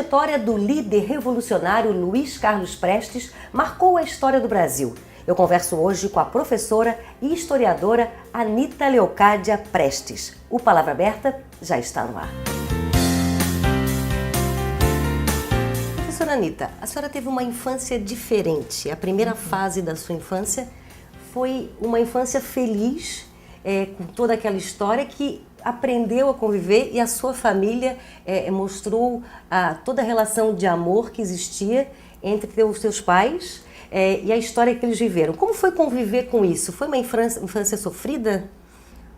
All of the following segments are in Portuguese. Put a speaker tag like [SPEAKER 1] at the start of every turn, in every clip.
[SPEAKER 1] trajetória do líder revolucionário Luiz Carlos Prestes marcou a história do Brasil. Eu converso hoje com a professora e historiadora Anita Leocádia Prestes. O Palavra Aberta já está no ar. Professora Anita, a senhora teve uma infância diferente. A primeira fase da sua infância foi uma infância feliz, com toda aquela história que aprendeu a conviver e a sua família mostrou toda a relação de amor que existia entre os seus pais e a história que eles viveram. Como foi conviver com isso? Foi uma infância sofrida?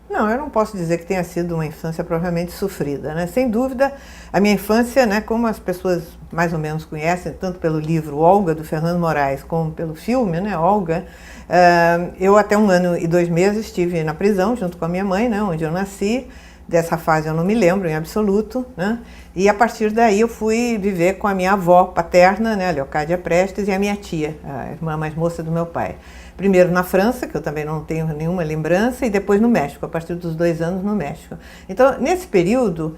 [SPEAKER 2] Não, eu não posso dizer que tenha sido uma infância propriamente sofrida, né? Sem dúvida, a minha infância, né, como as pessoas mais ou menos conhecem, tanto pelo livro Olga, do Fernando Moraes, como pelo filme, né, Olga, eu até 1 ano e 2 meses estive na prisão junto com a minha mãe, né, onde eu nasci. Dessa fase eu não me lembro em absoluto, né? E a partir daí eu fui viver com a minha avó paterna, né, Leocádia Prestes, e a minha tia, a irmã mais moça do meu pai. Primeiro na França, que eu também não tenho nenhuma lembrança, e depois no México, a partir dos 2 anos no México. Então, nesse período,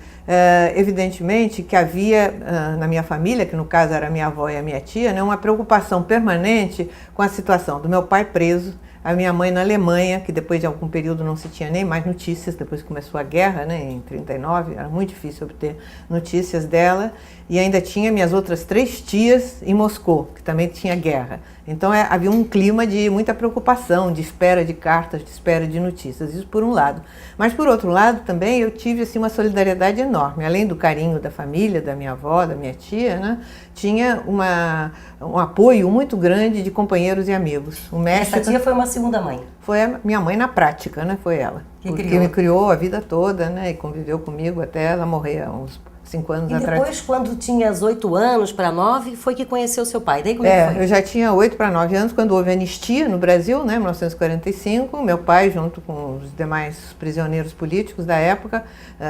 [SPEAKER 2] evidentemente que havia na minha família, que no caso era a minha avó e a minha tia, né, uma preocupação permanente com a situação do meu pai preso, a minha mãe na Alemanha, que depois de algum período não se tinha nem mais notícias, depois que começou a guerra, né, em 1939, era muito difícil obter notícias dela, e ainda tinha minhas outras 3 tias em Moscou, que também tinha guerra. Então havia um clima de muita preocupação, de espera de cartas, de espera de notícias, isso por um lado. Mas por outro lado também eu tive assim, uma solidariedade enorme, além do carinho da família, da minha avó, da minha tia, né, tinha um apoio muito grande de companheiros e amigos. O México,
[SPEAKER 1] essa tia foi uma segunda mãe?
[SPEAKER 2] Foi a minha mãe na prática, né, foi ela. Que me criou a vida toda, né, e conviveu comigo até ela morrer há uns 5 anos atrás.
[SPEAKER 1] E depois, quando tinha 8 anos para 9, foi que conheceu seu pai. Daí como é que foi?
[SPEAKER 2] Eu já tinha 8 para 9 anos quando houve a anistia no Brasil, né, em 1945. Meu pai, junto com os demais prisioneiros políticos da época,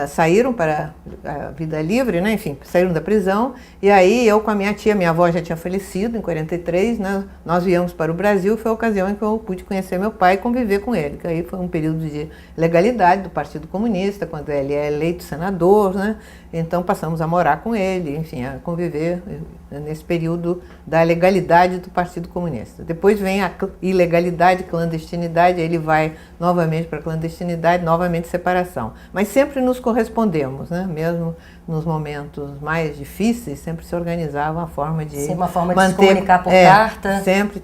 [SPEAKER 2] saíram para a vida livre, né, enfim, saíram da prisão. E aí eu com a minha tia, minha avó já tinha falecido em 43, né, nós viemos para o Brasil. Foi a ocasião em que eu pude conhecer meu pai e conviver com ele. Que aí foi um período de legalidade do Partido Comunista, quando ele é eleito senador, né. Então passamos a morar com ele, enfim, a conviver nesse período da legalidade do Partido Comunista. Depois vem a ilegalidade, clandestinidade, aí ele vai novamente para a clandestinidade, novamente separação. Mas sempre nos correspondemos, né? Mesmo nos momentos mais difíceis, sempre se organizava uma forma de
[SPEAKER 1] Sim, uma forma de se comunicar por carta.
[SPEAKER 2] Sempre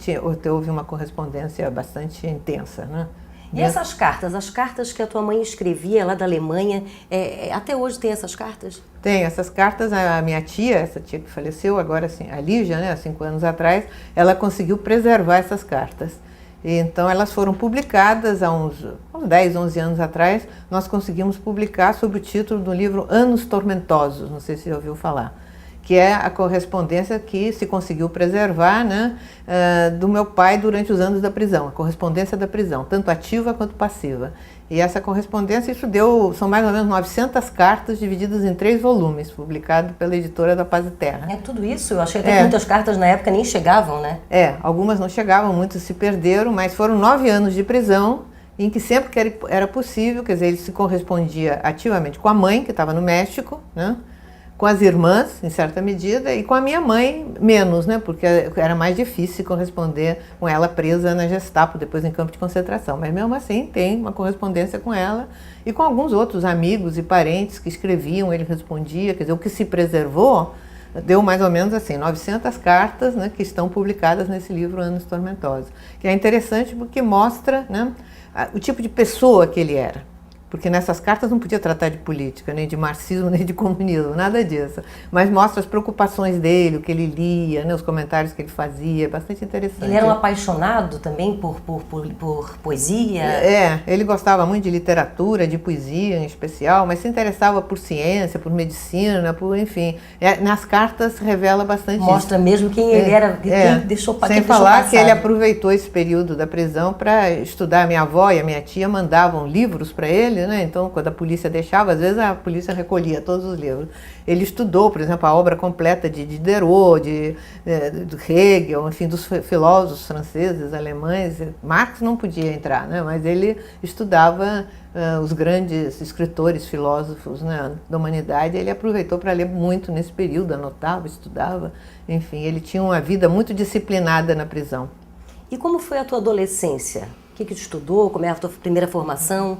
[SPEAKER 2] houve uma correspondência bastante intensa, né?
[SPEAKER 1] E essas cartas, as cartas que a tua mãe escrevia lá da Alemanha, até hoje tem essas cartas?
[SPEAKER 2] Tem, essas cartas, a minha tia, essa tia que faleceu agora, assim, a Lígia, né, há 5 anos atrás, ela conseguiu preservar essas cartas. E então elas foram publicadas há uns 10, 11 anos atrás, nós conseguimos publicar sob o título do livro Anos Tormentosos, não sei se você ouviu falar, que é a correspondência que se conseguiu preservar, né, do meu pai durante os anos da prisão, a correspondência da prisão, tanto ativa quanto passiva. E essa correspondência, são mais ou menos 900 cartas divididas em 3 volumes, publicado pela editora da Paz e Terra.
[SPEAKER 1] É tudo isso? Eu achei até que muitas cartas na época nem chegavam, né?
[SPEAKER 2] Algumas não chegavam, muitas se perderam, mas foram 9 anos de prisão, em que sempre que era possível, quer dizer, ele se correspondia ativamente com a mãe, que estava no México, né? Com as irmãs, em certa medida, e com a minha mãe, menos, né? Porque era mais difícil corresponder com ela presa na Gestapo, depois em campo de concentração. Mas mesmo assim, tem uma correspondência com ela e com alguns outros amigos e parentes que escreviam, ele respondia. Quer dizer, o que se preservou deu mais ou menos assim, 900 cartas, né, que estão publicadas nesse livro Anos Tormentosos. Que é interessante porque mostra, né, o tipo de pessoa que ele era. Porque nessas cartas não podia tratar de política, nem de marxismo, nem de comunismo, nada disso. Mas mostra as preocupações dele, o que ele lia, né, os comentários que ele fazia, bastante interessante.
[SPEAKER 1] Ele era um apaixonado também por poesia?
[SPEAKER 2] Ele gostava muito de literatura, de poesia em especial, mas se interessava por ciência, por medicina, enfim. Nas cartas revela bastante
[SPEAKER 1] Mostra
[SPEAKER 2] isso.
[SPEAKER 1] Mesmo quem ele era, quem deixou passar.
[SPEAKER 2] Sem falar que ele aproveitou esse período da prisão para estudar. A minha avó e a minha tia mandavam livros para ele, dele, né? Então, quando a polícia deixava, às vezes a polícia recolhia todos os livros. Ele estudou, por exemplo, a obra completa de Diderot, de Hegel, enfim, dos filósofos franceses, alemães. Marx não podia entrar, né? Mas ele estudava os grandes escritores, filósofos, né, da humanidade. Ele aproveitou para ler muito nesse período, anotava, estudava. Enfim, ele tinha uma vida muito disciplinada na prisão.
[SPEAKER 1] E como foi a tua adolescência? O que tu estudou? Como é a tua primeira formação?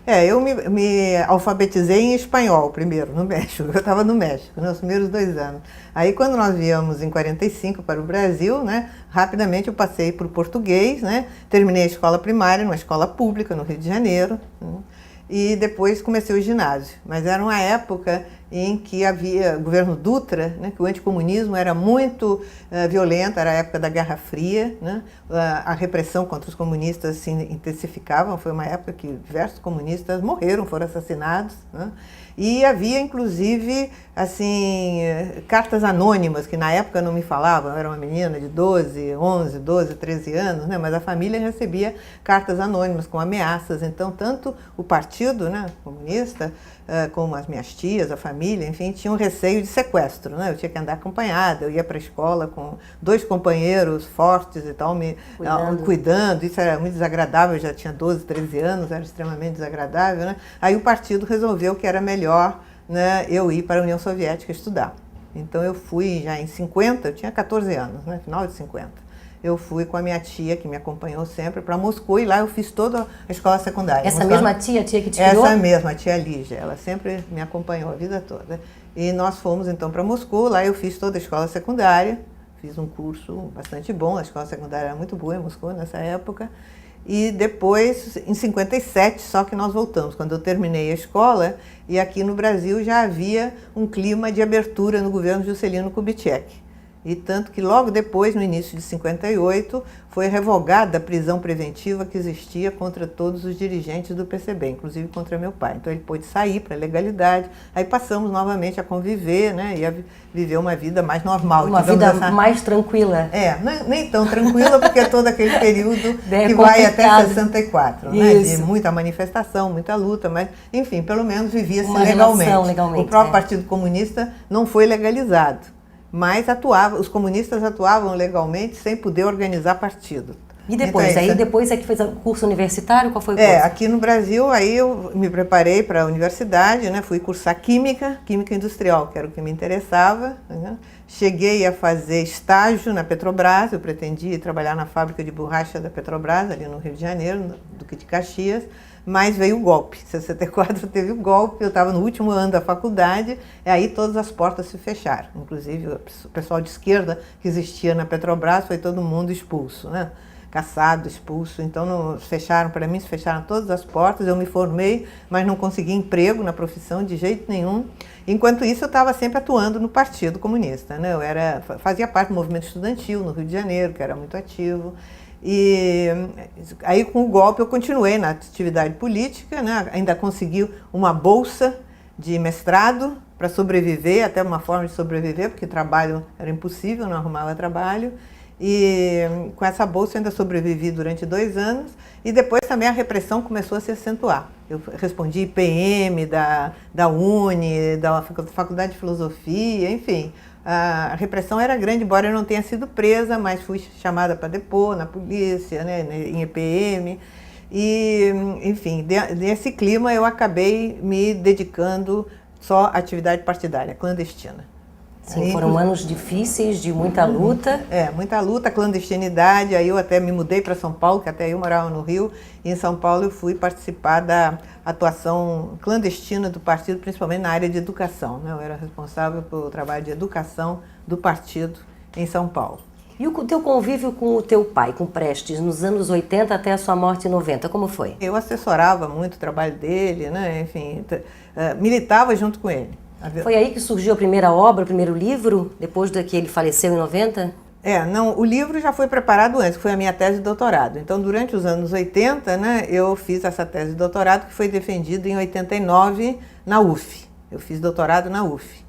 [SPEAKER 2] Eu me alfabetizei em espanhol primeiro, no México. Eu estava no México, nos primeiros 2 anos. Aí, quando nós viemos em 45 para o Brasil, né, rapidamente eu passei para o português, né, terminei a escola primária numa escola pública no Rio de Janeiro, né, e depois comecei o ginásio. Mas era uma época em que havia o governo Dutra, né, que o anticomunismo era muito violento, era a época da Guerra Fria, né, a repressão contra os comunistas se intensificava, foi uma época que diversos comunistas morreram, foram assassinados, né, e havia inclusive assim, cartas anônimas, que na época não me falavam, eu era uma menina de 11, 12, 13 anos, né, mas a família recebia cartas anônimas com ameaças, então tanto o partido, né, comunista, como as minhas tias, a família, enfim, tinham receio de sequestro, né? Eu tinha que andar acompanhada, eu ia para a escola com 2 companheiros fortes e tal, me cuidando, isso era muito desagradável, eu já tinha 12, 13 anos, era extremamente desagradável, né? Aí o partido resolveu que era melhor, né, eu ir para a União Soviética estudar. Então eu fui já em 50, eu tinha 14 anos, né, final de 50. Eu fui com a minha tia, que me acompanhou sempre, para Moscou, e lá eu fiz toda a escola secundária.
[SPEAKER 1] Essa mesma tia que te criou?
[SPEAKER 2] Essa mesma, a tia Lígia, ela sempre me acompanhou a vida toda. E nós fomos então para Moscou, lá eu fiz toda a escola secundária, fiz um curso bastante bom, a escola secundária era muito boa em Moscou nessa época. E depois, em 57, só que nós voltamos, quando eu terminei a escola, e aqui no Brasil já havia um clima de abertura no governo Juscelino Kubitschek. E tanto que logo depois, no início de 58, foi revogada a prisão preventiva que existia contra todos os dirigentes do PCB, inclusive contra meu pai. Então ele pôde sair para a legalidade, aí passamos novamente a conviver, né, e a viver uma vida mais normal.
[SPEAKER 1] Uma vida mais tranquila.
[SPEAKER 2] Nem tão tranquila, porque é todo aquele período que vai até 64, né, de muita manifestação, muita luta, mas enfim, pelo menos vivia-se legalmente. O próprio Partido Comunista não foi legalizado. Mas os comunistas atuavam legalmente sem poder organizar partido.
[SPEAKER 1] E depois? Então, depois é que fez o curso universitário? Qual foi o curso?
[SPEAKER 2] Aqui no Brasil, aí eu me preparei para a universidade, né? Fui cursar Química Industrial, que era o que me interessava, né? Cheguei a fazer estágio na Petrobras, eu pretendia trabalhar na fábrica de borracha da Petrobras, ali no Rio de Janeiro, no Duque de Caxias, mas veio o golpe. Em 64 teve o golpe, eu estava no último ano da faculdade, e aí todas as portas se fecharam. Inclusive o pessoal de esquerda que existia na Petrobras foi todo mundo expulso, né? Caçado, expulso. Então fecharam para mim, se fecharam todas as portas, eu me formei, mas não consegui emprego na profissão de jeito nenhum. Enquanto isso eu estava sempre atuando no Partido Comunista, né? Eu fazia parte do movimento estudantil no Rio de Janeiro, que era muito ativo. E aí com o golpe eu continuei na atividade política, né? Ainda consegui uma bolsa de mestrado para sobreviver, até uma forma de sobreviver, porque trabalho era impossível, não arrumava trabalho. E com essa bolsa eu ainda sobrevivi durante 2 anos, e depois também a repressão começou a se acentuar. Eu respondi IPM da Uni, da Faculdade de Filosofia, enfim. A repressão era grande, embora eu não tenha sido presa, mas fui chamada para depor na polícia, né, em EPM. E, enfim, nesse clima eu acabei me dedicando só à atividade partidária, clandestina.
[SPEAKER 1] Sim, foram anos difíceis, de muita luta.
[SPEAKER 2] Muita luta, clandestinidade. Aí eu até me mudei para São Paulo, que até eu morava no Rio, e em São Paulo eu fui participar da atuação clandestina do partido, principalmente na área de educação, né? Eu era responsável pelo trabalho de educação do partido em São Paulo.
[SPEAKER 1] E o teu convívio com o teu pai, com Prestes, nos anos 80 até a sua morte em 90, como foi?
[SPEAKER 2] Eu assessorava muito o trabalho dele, né? Enfim, militava junto com ele.
[SPEAKER 1] Foi aí que surgiu a primeira obra, o primeiro livro, depois que ele faleceu em 90?
[SPEAKER 2] Não, o livro já foi preparado antes, foi a minha tese de doutorado. Então, durante os anos 80, né, eu fiz essa tese de doutorado que foi defendida em 89 na UF. Eu fiz doutorado na UF.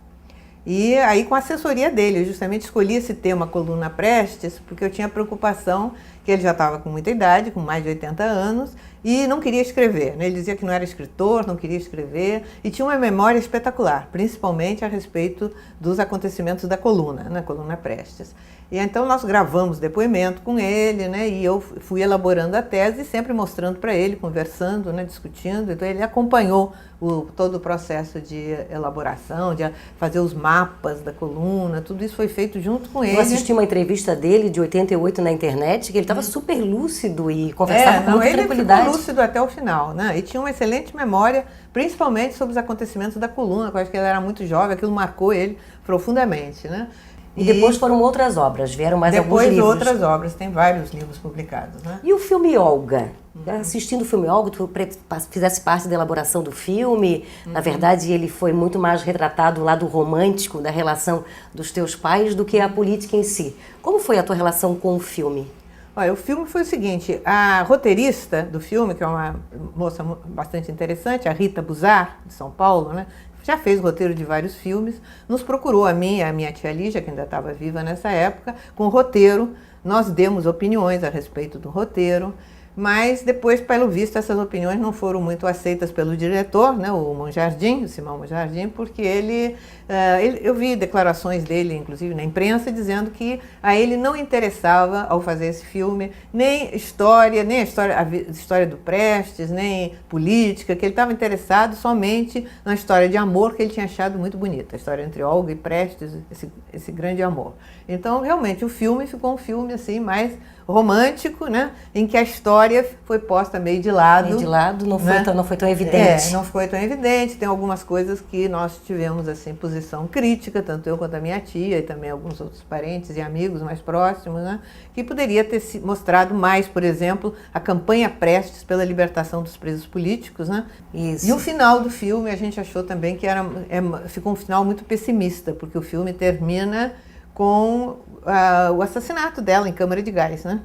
[SPEAKER 2] E aí com a assessoria dele, eu justamente escolhi esse tema Coluna Prestes, porque eu tinha preocupação que ele já estava com muita idade, com mais de 80 anos, e não queria escrever, né? Ele dizia que não era escritor, não queria escrever, e tinha uma memória espetacular, principalmente a respeito dos acontecimentos da coluna, né? Coluna Prestes. E então nós gravamos depoimento com ele, né? E eu fui elaborando a tese, sempre mostrando para ele, conversando, né? Discutindo. Então ele acompanhou todo o processo de elaboração, de fazer os mapas da coluna, tudo isso foi feito junto com ele.
[SPEAKER 1] Eu assisti uma entrevista dele de 88 na internet, que ele estava super lúcido e conversava com muita tranquilidade.
[SPEAKER 2] Ele ficou lúcido até o final, né? E tinha uma excelente memória, principalmente sobre os acontecimentos da coluna, que eu acho que ele era muito jovem, aquilo marcou ele profundamente, né?
[SPEAKER 1] E depois foram outras obras, vieram mais alguns livros.
[SPEAKER 2] Depois outras obras, tem vários livros publicados, né?
[SPEAKER 1] E o filme Olga? Assistindo o filme Olga, tu fizesse parte da elaboração do filme. Na verdade, ele foi muito mais retratado o lado romântico da relação dos teus pais do que a política em si. Como foi a tua relação com o filme?
[SPEAKER 2] Olha, o filme foi o seguinte, a roteirista do filme, que é uma moça bastante interessante, a Rita Buzar, de São Paulo, né? Já fez roteiro de vários filmes, nos procurou a mim e a minha tia Lígia, que ainda estava viva nessa época, com o roteiro. Nós demos opiniões a respeito do roteiro, mas depois, pelo visto, essas opiniões não foram muito aceitas pelo diretor, né, o Monjardim, o Simão Monjardim, porque eu vi declarações dele, inclusive na imprensa, dizendo que a ele não interessava, ao fazer esse filme, nem a história do Prestes, nem política, que ele estava interessado somente na história de amor que ele tinha achado muito bonita, a história entre Olga e Prestes, esse grande amor. Então, realmente, o filme ficou um filme assim mais romântico, né, em que a história foi posta meio de lado.
[SPEAKER 1] Meio de lado, não foi tão evidente.
[SPEAKER 2] Não foi tão evidente. Tem algumas coisas que nós tivemos assim posição crítica, tanto eu quanto a minha tia e também alguns outros parentes e amigos mais próximos, né, que poderia ter mostrado mais, por exemplo, a campanha Prestes pela libertação dos presos políticos, né?
[SPEAKER 1] Isso.
[SPEAKER 2] E o final do filme a gente achou também que ficou um final muito pessimista, porque o filme termina com o assassinato dela em câmara de gás, né?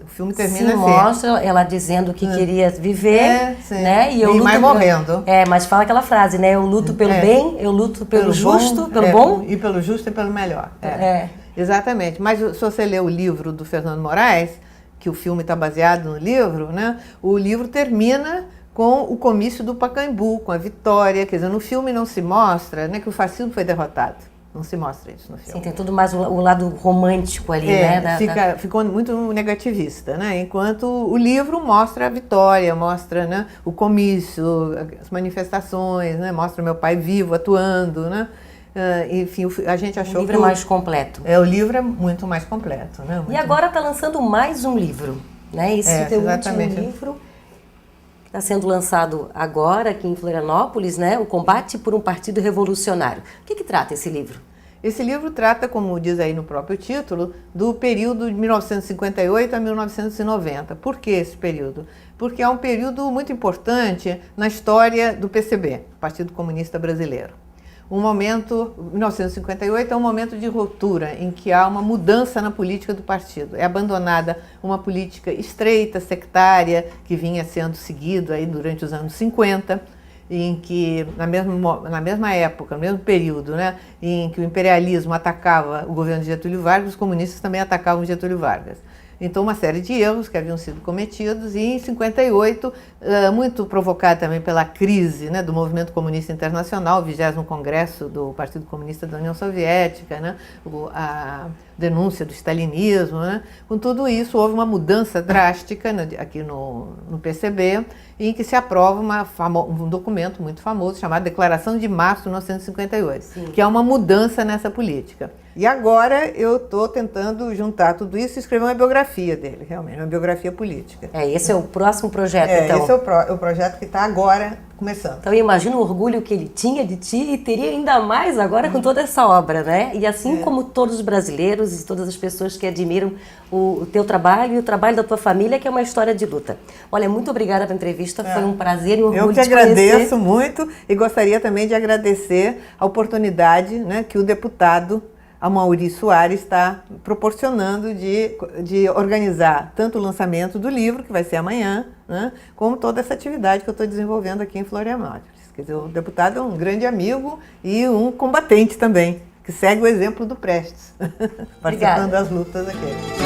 [SPEAKER 2] O filme termina assim.
[SPEAKER 1] Mostra ela dizendo que queria viver, né?
[SPEAKER 2] E vai morrendo.
[SPEAKER 1] Mas fala aquela frase, né? Eu luto pelo bem, eu luto pelo justo, pelo bom.
[SPEAKER 2] E pelo justo e pelo melhor. Exatamente. Mas se você ler o livro do Fernando Moraes, que o filme está baseado no livro, né? O livro termina com o comício do Pacaembu, com a vitória. Quer dizer, no filme não se mostra, né, que o fascismo foi derrotado. Não se mostra isso no filme.
[SPEAKER 1] Sim, tem tudo mais o lado romântico ali, né?
[SPEAKER 2] Ficou muito negativista, né? Enquanto o livro mostra a vitória, mostra, né, o comício, as manifestações, né? Mostra meu pai vivo, atuando, né? Enfim, a gente achou que...
[SPEAKER 1] O livro é mais completo.
[SPEAKER 2] O livro é muito mais completo, né?
[SPEAKER 1] E agora está lançando mais um livro, né? Esse teu último livro está sendo lançado agora aqui em Florianópolis, né? O Combate por um Partido Revolucionário. O que trata esse livro?
[SPEAKER 2] Esse livro trata, como diz aí no próprio título, do período de 1958 a 1990. Por que esse período? Porque é um período muito importante na história do PCB, Partido Comunista Brasileiro. 1958 é um momento de ruptura, em que há uma mudança na política do partido. É abandonada uma política estreita, sectária, que vinha sendo seguida aí durante os anos 50, em que, na mesma época, no mesmo período, né, em que o imperialismo atacava o governo de Getúlio Vargas, os comunistas também atacavam Getúlio Vargas. Então, uma série de erros que haviam sido cometidos, e em 58, muito provocado também pela crise, né, do movimento comunista internacional, o 20º Congresso do Partido Comunista da União Soviética, né, a denúncia do stalinismo, né, com tudo isso houve uma mudança drástica, né, aqui no PCB, em que se aprova um documento muito famoso chamado Declaração de Março de 1958, Sim. que é uma mudança nessa política. E agora eu estou tentando juntar tudo isso e escrever uma biografia dele, realmente, uma biografia política.
[SPEAKER 1] Esse é o próximo projeto, então?
[SPEAKER 2] Esse é o projeto que está agora começando.
[SPEAKER 1] Então, eu imagino o orgulho que ele tinha de ti e teria ainda mais agora com toda essa obra, né? E assim como todos os brasileiros e todas as pessoas que admiram o teu trabalho e o trabalho da tua família, que é uma história de luta. Olha, muito obrigada pela entrevista, foi um prazer e um orgulho te conhecer.
[SPEAKER 2] Eu que agradeço muito e gostaria também de agradecer a oportunidade, né, que o deputado Amaury Soares está proporcionando de organizar tanto o lançamento do livro, que vai ser amanhã, né, como toda essa atividade que eu estou desenvolvendo aqui em Florianópolis. Quer dizer, o deputado é um grande amigo e um combatente também. que segue o exemplo do Prestes, participando
[SPEAKER 1] Obrigada.
[SPEAKER 2] das lutas aqui.